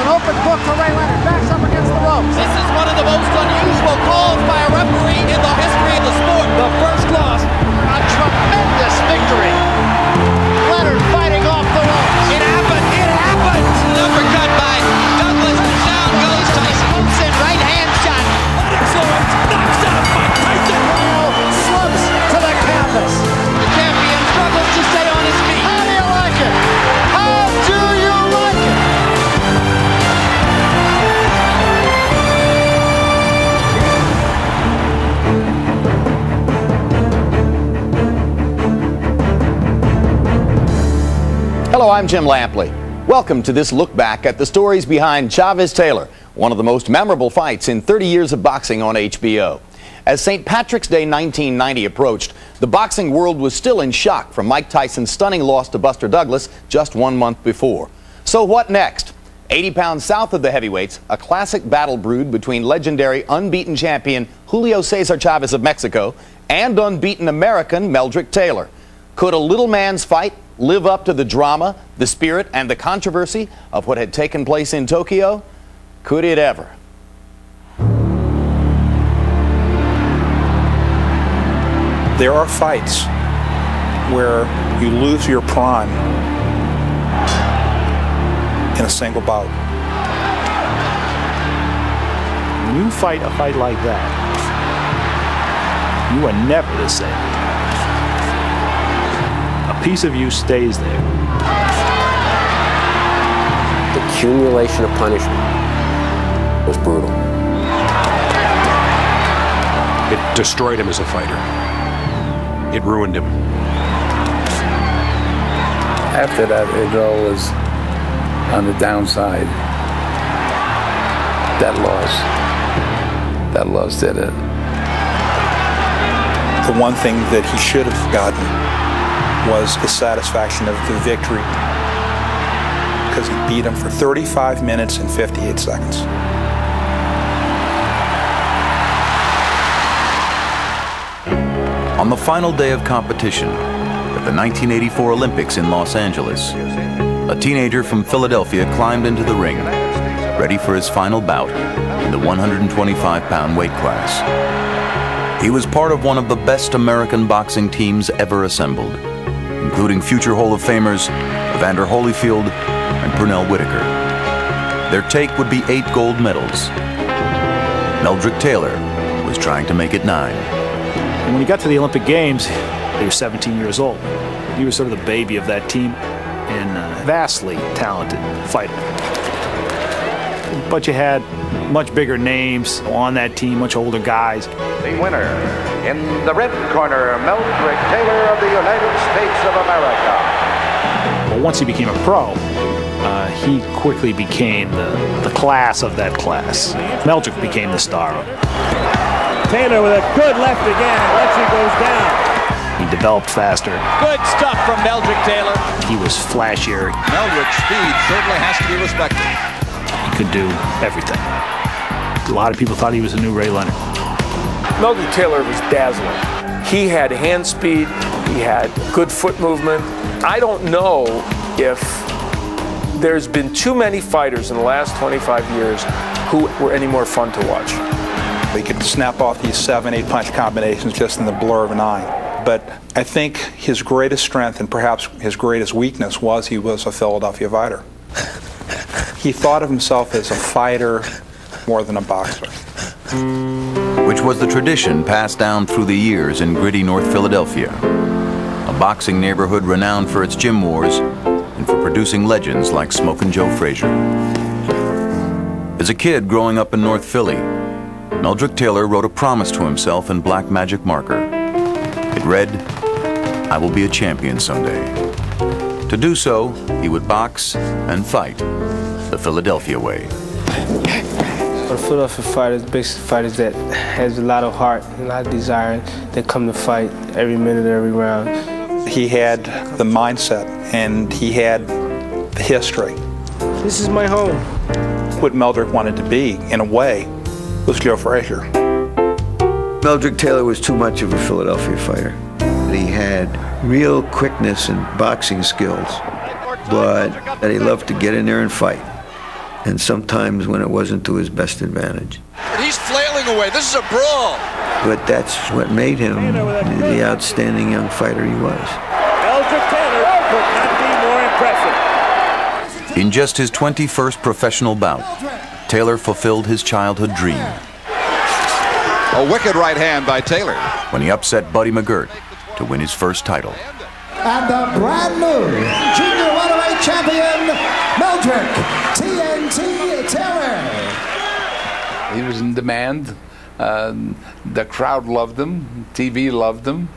an open book for Ray Leonard. Backs up against the ropes. This is one of the most unusual calls by a referee in the history of the sport. The first loss. A tremendous victory. Leonard fighting off the ropes. It happened. It happened. Uppercut by Douglas. Down goes Tyson. Hooks in right hand shot. Excellent. Knocks out Mike Tyson. Slumps to the canvas. The champion struggles to stay on his feet. How do you like it? How do you like it? Hello, I'm Jim Lampley. Welcome to this look back at the stories behind Chavezvstaylor, one of the most memorable fights in 30 years of boxing on HBO. As St. Patrick's Day 1990 approached, the boxing world was still in shock from Mike Tyson's stunning loss to Buster Douglas just 1 month before. So what next? 80 pounds south of the heavyweights, a classic battle brewed between legendary unbeaten champion Julio Cesar Chavez of Mexico and unbeaten American Meldrick Taylor. Could a little man's fight live up to the drama, the spirit, and the controversy of what had taken place in Tokyo? Could it ever? There are fights where you lose your prime in a single bout. When you fight a fight like that, you are never the same. A piece of you stays there. The accumulation of punishment was brutal. It destroyed him as a fighter. It ruined him. After that, it all was on the downside. That loss did it. The one thing that he should have gotten was the satisfaction of the victory, because he beat him for 35 minutes and 58 seconds. On the final day of competition at the 1984 Olympics in Los Angeles, a teenager from Philadelphia climbed into the ring, ready for his final bout in the 125-pound weight class. He was part of one of the best American boxing teams ever assembled, including future Hall of Famers Evander Holyfield and Pernell Whitaker. Their take would be 8 gold medals. Meldrick Taylor was trying to make it 9. And when he got to the Olympic Games, he was 17 years old. He was sort of the baby of that team and a vastly talented fighter. But you had much bigger names on that team, much older guys. The winner, in the red corner, Meldrick Taylor of the United States of America. Well, once he became a pro, he quickly became the class of that class. Meldrick became the star. Taylor with a good left again. Lefty goes down. He developed faster. Good stuff from Meldrick Taylor. He was flashier. Meldrick's speed certainly has to be respected. He could do everything. A lot of people thought he was a new Ray Leonard. Meldrick Taylor was dazzling. He had hand speed. He had good foot movement. I don't know if there's been too many fighters in the last 25 years who were any more fun to watch. He could snap off these 7-8 punch combinations just in the blur of an eye. But I think his greatest strength and perhaps his greatest weakness was he was a Philadelphia fighter. He thought of himself as a fighter more than a boxer. Which was the tradition passed down through the years in gritty North Philadelphia, a boxing neighborhood renowned for its gym wars and for producing legends like Smokin' Joe Frazier. As a kid growing up in North Philly, Meldrick Taylor wrote a promise to himself in black magic marker. It read, "I will be a champion someday." To do so, he would box and fight the Philadelphia way. For the Philadelphia fighters, basically fighters that has a lot of heart, a lot of desire, that come to fight every minute, every round. He had the mindset and he had the history. This is my home. What Meldrick wanted to be, in a way, was Joe Frazier. Meldrick Taylor was too much of a Philadelphia fighter. He had real quickness and boxing skills, but that he loved to get in there and fight. and sometimes when it wasn't to his best advantage. And he's flailing away. This is a brawl. But that's what made him the outstanding young fighter he was. Meldrick Taylor could not be more impressive. In just his 21st professional bout, Taylor fulfilled his childhood dream. A wicked right hand by Taylor. When he upset Buddy McGirt to win his first title. And the brand new junior welterweight champion, Meldrick TNT Taylor. He was in demand. The crowd loved him. TV loved him.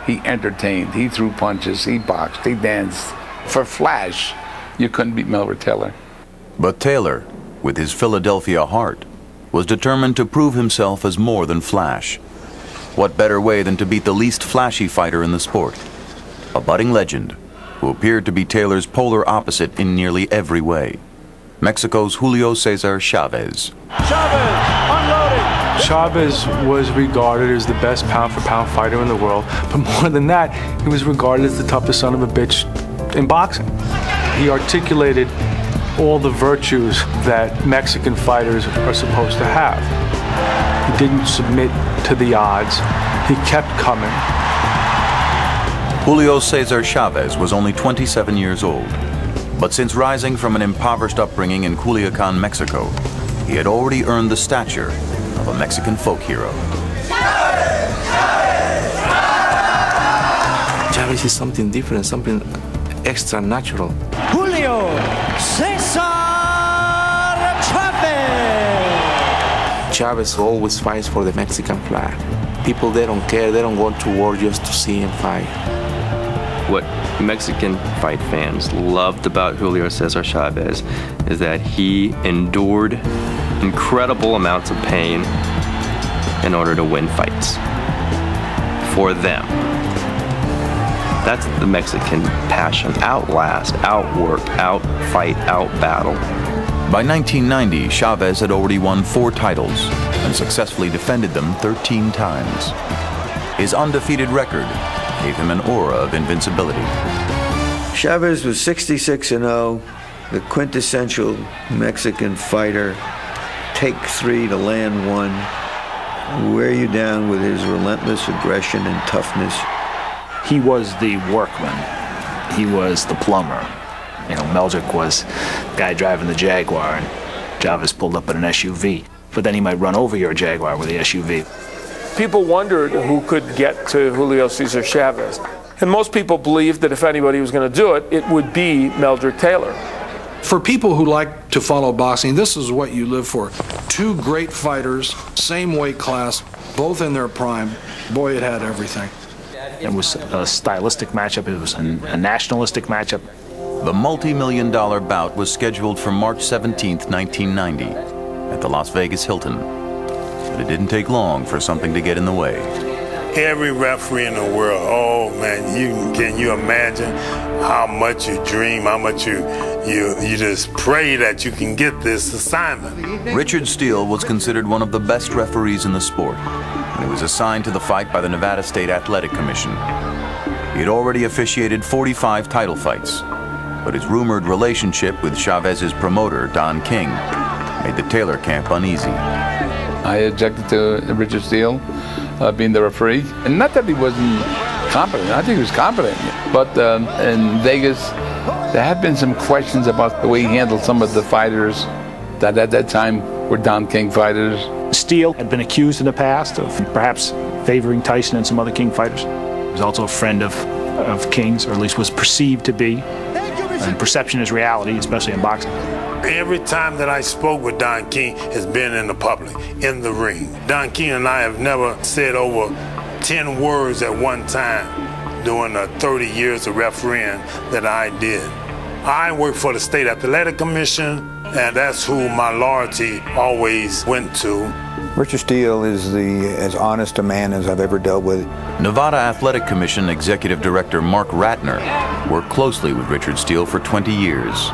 He entertained. He threw punches. He boxed. He danced. For flash, you couldn't beat Meldrick Taylor. But Taylor, with his Philadelphia heart, was determined to prove himself as more than flash. What better way than to beat the least flashy fighter in the sport? A budding legend who appeared to be Taylor's polar opposite in nearly every way. Mexico's Julio Cesar Chavez. Chavez, unloading. Chavez was regarded as the best pound-for-pound fighter in the world, but more than that, he was regarded as the toughest son of a bitch in boxing. He articulated all the virtues that Mexican fighters are supposed to have. He didn't submit to the odds. He kept coming. Julio Cesar Chavez was only 27 years old, but since rising from an impoverished upbringing in Culiacan, Mexico, he had already earned the stature of a Mexican folk hero. Chavez is something different, something extra natural. Julio Cesar Chavez. Chavez always fights for the Mexican flag. People, they don't care, they don't go to war just to see him fight. What Mexican fight fans loved about Julio Cesar Chavez is that he endured incredible amounts of pain in order to win fights for them. That's the Mexican passion. Outlast, outwork, outfight, outbattle. By 1990, Chavez had already won 4 titles and successfully defended them 13 times. His undefeated record gave him an aura of invincibility. Chavez was 66-0, the quintessential Mexican fighter. Take 3 to land 1. Wear you down with his relentless aggression and toughness. He was the workman. He was the plumber. You know, Meldrick was the guy driving the Jaguar, and Chavez pulled up in an SUV. But then he might run over your Jaguar with the SUV. People wondered who could get to Julio Cesar Chavez. And most people believed that if anybody was going to do it, it would be Meldrick Taylor. For people who like to follow boxing, this is what you live for. 2 great fighters, same weight class, both in their prime. Boy, it had everything. It was a stylistic matchup. It was a nationalistic matchup. The multi-million-dollar bout was scheduled for March 17, 1990, at the Las Vegas Hilton. But it didn't take long for something to get in the way. Every referee in the world, oh man, can you imagine how much you dream, how much you just pray that you can get this assignment. Richard Steele was considered one of the best referees in the sport, and he was assigned to the fight by the Nevada State Athletic Commission. He had already officiated 45 title fights, but his rumored relationship with Chavez's promoter, Don King, made the Taylor camp uneasy. I objected to Richard Steele being the referee. And not that he wasn't competent. I think he was competent. But in Vegas, there had been some questions about the way he handled some of the fighters that at that time were Don King fighters. Steele had been accused in the past of perhaps favoring Tyson and some other King fighters. He was also a friend of King's, or at least was perceived to be. And perception is reality, especially in boxing. Every time that I spoke with Don King has been in the public, in the ring. Don King and I have never said over 10 words at one time during the 30 years of refereeing that I did. I work for the State Athletic Commission, and that's who my loyalty always went to. Richard Steele is as honest a man as I've ever dealt with. Nevada Athletic Commission Executive Director Mark Ratner worked closely with Richard Steele for 20 years.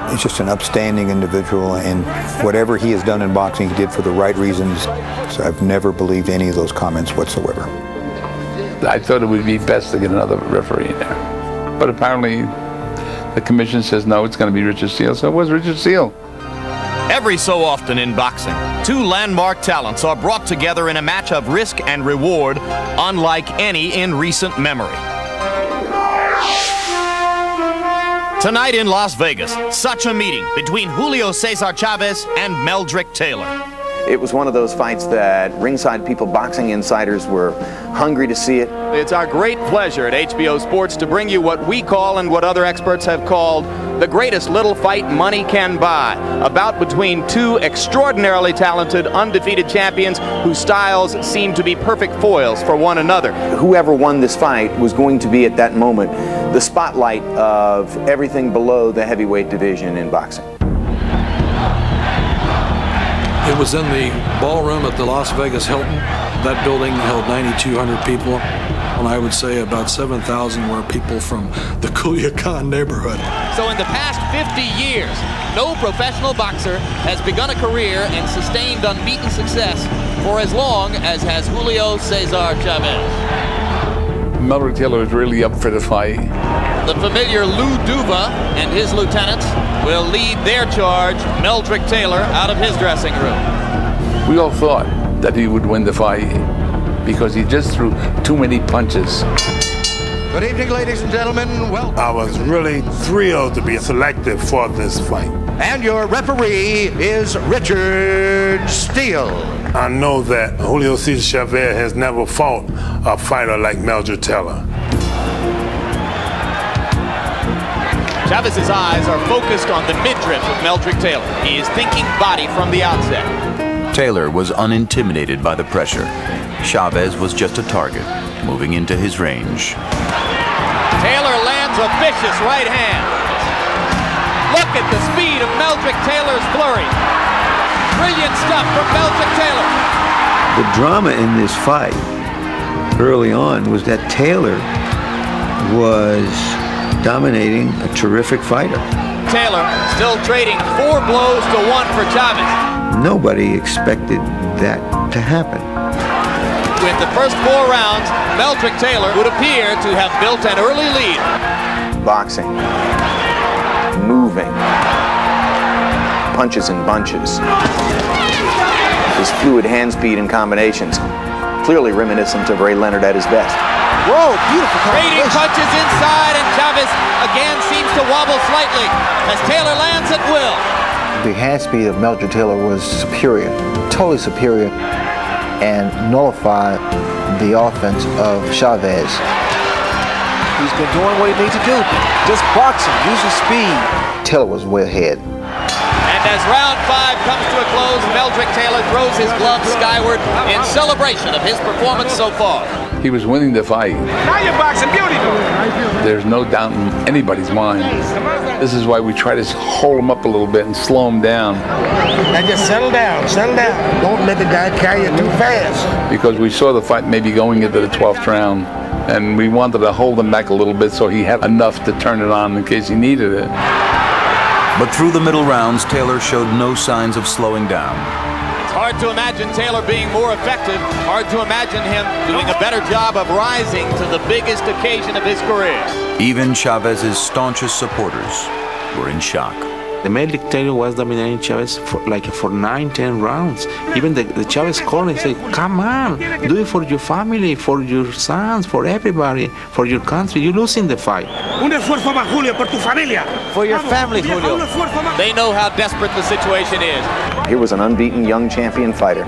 He's just an upstanding individual, and whatever he has done in boxing, he did for the right reasons. So I've never believed any of those comments whatsoever. I thought it would be best to get another referee in there. But apparently the commission says no, it's going to be Richard Steele, so it was Richard Steele. Every so often in boxing, two landmark talents are brought together in a match of risk and reward unlike any in recent memory. Tonight in Las Vegas, such a meeting between Julio Cesar Chavez and Meldrick Taylor. It was one of those fights that ringside people, boxing insiders, were hungry to see it. It's our great pleasure at HBO Sports to bring you what we call and what other experts have called the greatest little fight money can buy. A bout between two extraordinarily talented, undefeated champions whose styles seem to be perfect foils for one another. Whoever won this fight was going to be at that moment the spotlight of everything below the heavyweight division in boxing. It was in the ballroom at the Las Vegas Hilton. That building held 9,200 people, and I would say about 7,000 were people from the Culiacan neighborhood. So in the past 50 years, no professional boxer has begun a career and sustained unbeaten success for as long as has Julio Cesar Chavez. Meldrick Taylor was really up for the fight. The familiar Lou Duva and his lieutenants will lead their charge, Meldrick Taylor, out of his dressing room. We all thought that he would win the fight because he just threw too many punches. Good evening, ladies and gentlemen. Well, I was really thrilled to be selected for this fight. And your referee is Richard Steele. I know that Julio Cesar Chavez has never fought a fighter like Meldrick Taylor. Chavez's eyes are focused on the midriff of Meldrick Taylor. He is thinking body from the outset. Taylor was unintimidated by the pressure. Chavez was just a target, moving into his range. Taylor lands a vicious right hand. Look at the speed of Meldrick Taylor's flurry. Brilliant stuff from Meldrick Taylor. The drama in this fight early on was that Taylor was dominating a terrific fighter. Taylor still trading 4 blows to 1 for Chavez. Nobody expected that to happen. With the first 4 rounds, Meldrick Taylor would appear to have built an early lead. Boxing. Moving. Punches and bunches. His fluid hand speed and combinations. Clearly reminiscent of Ray Leonard at his best. Whoa, beautiful trading punches inside, and Chavez again seems to wobble slightly as Taylor lands at will. The hand speed of Meldrick Taylor was superior, totally superior, and nullified the offense of Chavez. He's been doing what he needs to do, just boxing, using speed. Taylor was way ahead. And as round 5 comes to a close, Meldrick Taylor throws his gloves skyward in celebration of his performance so far. He was winning the fight. Now you're boxing beautiful. There's no doubt in anybody's mind. This is why we try to hold him up a little bit and slow him down. Now just settle down, settle down. Don't let the guy carry you too fast. Because we saw the fight maybe going into the 12th round, and we wanted to hold him back a little bit so he had enough to turn it on in case he needed it. But through the middle rounds, Taylor showed no signs of slowing down. It's hard to imagine Taylor being more effective. Hard to imagine him doing a better job of rising to the biggest occasion of his career. Even Chavez's staunchest supporters were in shock. The Meldrick Taylor was dominating Chavez for 9-10 rounds. Even the Chavez corner said, come on, do it for your family, for your sons, for everybody, for your country. You're losing the fight. Un esfuerzo más, Julio, por tu familia. For your family, Julio. They know how desperate the situation is. Here was an unbeaten young champion fighter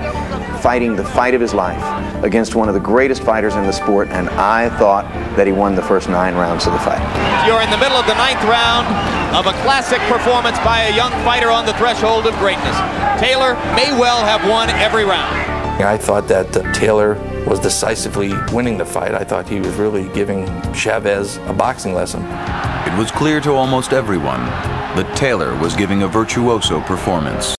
fighting the fight of his life against one of the greatest fighters in the sport, and I thought that he won the first 9 rounds of the fight. You're in the middle of the 9th round of a classic performance by a young fighter on the threshold of greatness. Taylor may well have won every round. I thought that Taylor was decisively winning the fight. I thought he was really giving Chavez a boxing lesson. It was clear to almost everyone that Taylor was giving a virtuoso performance.